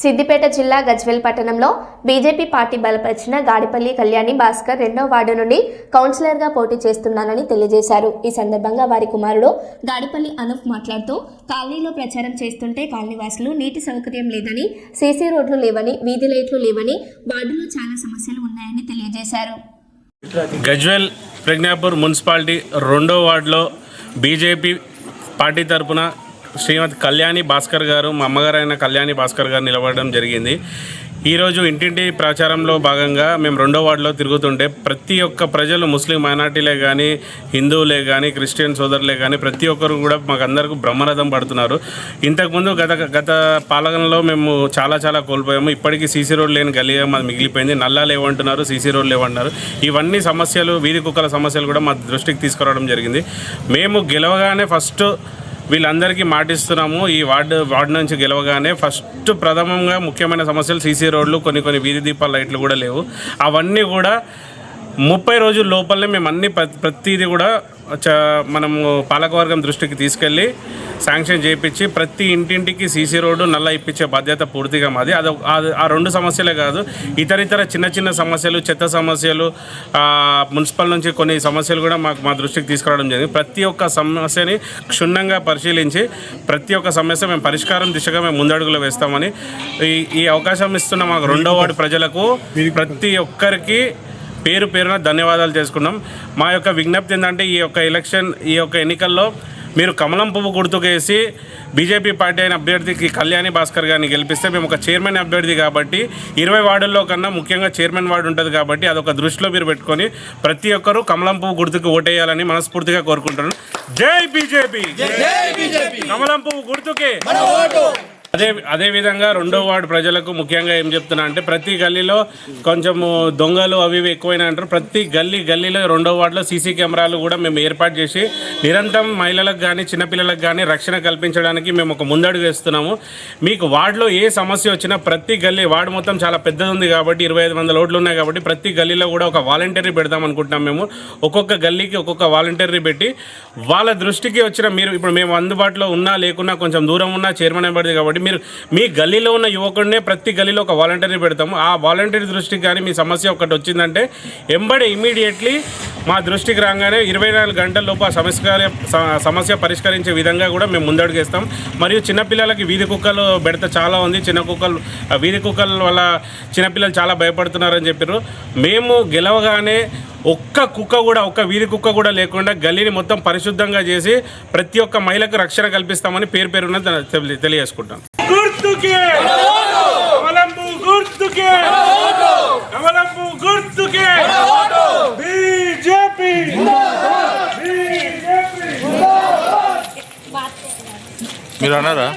సిద్దిపేట జిల్లా గజ్వేల్ పట్టణంలో BJP party బలపరిచిన గాడిపల్లి కళ్యాణి భాస్కర్ 2వ వార్డు నుండి కౌన్సిలర్గా పోటీ చేస్తున్నానని తెలియజేశారు. ఈ సందర్భంగా వారి కుమారుడు గాడిపల్లి అనూప్ మాట్లాడుతూ కాలనీలో ప్రచారం చేస్తుంటే కాలనీవాసులు నీటి సౌకర్యం లేదని, సీసీ రోడ్లు లేవని, వీధి లైట్లు లేవని, వార్డులో చాలా సమస్యలు ఉన్నాయని తెలియజేశారు. గజ్వేల్ ప్రజ్ఞాపూర్ మున్సిపాలిటీ 2వ వార్డులో బీజేపీ పార్టీ తరఫున శ్రీమతి కళ్యాణి భాస్కర్ గారు, మా అమ్మగారు అయిన కళ్యాణి భాస్కర్ గారు నిలబడడం జరిగింది. ఈరోజు ఇంటింటి ప్రచారంలో భాగంగా మేము 2వ వార్డులో తిరుగుతుంటే ప్రతి ఒక్క ప్రజలు, ముస్లిం మైనార్టీలే కానీ, హిందువులే కానీ, క్రిస్టియన్ సోదరులే కానీ ప్రతి ఒక్కరు కూడా మాకు అందరికీ బ్రహ్మరథం పడుతున్నారు. ఇంతకుముందు గత పాలనలో మేము చాలా కోల్పోయాము. ఇప్పటికీ సీసీ రోడ్ లేని గల్లీగా మాది మిగిలిపోయింది. నల్లా లేవంటున్నారు, సీసీ రోడ్ లేవంటున్నారు. ఇవన్నీ సమస్యలు, వీధి కుక్కల సమస్యలు కూడా మా దృష్టికి తీసుకురావడం జరిగింది. మేము గెలవగానే ఫస్ట్ వీళ్ళందరికీ మాటిస్తున్నాము. ఈ వార్డు నుంచి గెలవగానే ఫస్ట్ ప్రథమంగా ముఖ్యమైన సమస్యలు సీసీ రోడ్లు, కొన్ని వీధి దీపాల లైట్లు కూడా లేవు. అవన్నీ కూడా 30 రోజుల లోపలనే మేము అన్ని ప్రతిదీ కూడా మనము పాలకవర్గం దృష్టికి తీసుకెళ్ళి శాంక్షన్ చేయించి ప్రతి ఇంటింటికి సీసీ రోడ్డు నల్ల ఇప్పించే బాధ్యత పూర్తిగా మాది. ఆ 2 సమస్యలే కాదు, ఇతర చిన్న సమస్యలు, చెత్త సమస్యలు, మున్సిపల్ నుంచి కొన్ని సమస్యలు కూడా మా దృష్టికి తీసుకురావడం జరిగింది. ప్రతి ఒక్క సమస్యని క్షుణ్ణంగా పరిశీలించి ప్రతి ఒక్క సమస్య మేము పరిష్కారం దిశగా మేము ముందడుగులు వేస్తామని ఈ అవకాశం ఇస్తున్న మాకు 2వ వార్డు ప్రజలకు ప్రతి ఒక్కరికి పేరున ధన్యవాదాలు చేసుకున్నాం. మా యొక్క విజ్ఞప్తి ఏంటంటే ఈ యొక్క ఎన్నికల్లో మీరు కమలం పువ్వు గుర్తుకేసి బీజేపీ పార్టీ అయిన అభ్యర్థికి కళ్యాణి భాస్కర్ గారిని గెలిపిస్తే మేము ఒక చైర్మన్ అభ్యర్థి కాబట్టి 20 వార్డుల్లో కన్నా ముఖ్యంగా చైర్మన్ వార్డు ఉంటుంది కాబట్టి అదొక దృష్టిలో మీరు పెట్టుకొని ప్రతి ఒక్కరూ కమలం పువ్వు గుర్తుకు ఓటేయాలని మనస్ఫూర్తిగా కోరుకుంటున్నాను. జై బీజేపీ, కమలం పువ్వు గుర్తుకే. అదేవిధంగా 2వ వార్డు ప్రజలకు ముఖ్యంగా ఏం చెప్తున్నా అంటే ప్రతి గల్లీలో కొంచెము దొంగలు అవి ఎక్కువైనా అంటారు. ప్రతి గల్లీలో 2వ వార్డులో సీసీ కెమెరాలు కూడా మేము ఏర్పాటు చేసి నిరంతరం మహిళలకు కానీ చిన్నపిల్లలకు కానీ రక్షణ కల్పించడానికి మేము ఒక ముందడుగు వేస్తున్నాము. మీకు వార్డులో ఏ సమస్య వచ్చినా ప్రతి గల్లీ, వార్డు మొత్తం చాలా పెద్దది ఉంది కాబట్టి 2500 ఓట్లు ఉన్నాయి కాబట్టి ప్రతి గల్లీలో కూడా ఒక వాలంటీర్ని పెడదాం అనుకుంటున్నాం. మేము ఒక్కొక్క గల్లీకి ఒక్కొక్క వాలంటీర్ని పెట్టి వాళ్ళ దృష్టికి వచ్చిన ఇప్పుడు మేము అందుబాటులో ఉన్నా లేకున్నా కొంచెం దూరం ఉన్నా చైర్మన్ అభ్యర్థి కాబట్టి మీరు మీ గల్లీలో ఉన్న యువకుడినే ప్రతి గల్లీలో ఒక వాలంటీర్ని పెడతాము. ఆ వాలంటీర్ దృష్టికి కానీ మీ సమస్య ఒకటి వచ్చిందంటే ఇమీడియట్లీ మా దృష్టికి రాగానే 24 గంటల లోపు ఆ సమస్య పరిష్కరించే విధంగా కూడా మేము ముందడుగేస్తాం. మరియు చిన్నపిల్లలకి వీధి కుక్కలు బెడత చాలా ఉంది. వీధి కుక్కల వల్ల చిన్నపిల్లలు చాలా భయపడుతున్నారని చెప్పారు. మేము గెలవగానే ఒక్క వీధి కుక్క కూడా లేకుండా గల్లీని మొత్తం పరిశుద్ధంగా చేసి ప్రతి ఒక్క మహిళకు రక్షణ కల్పిస్తామని పేరున తెలియజేసుకుంటాం. మీరు అన్నారా?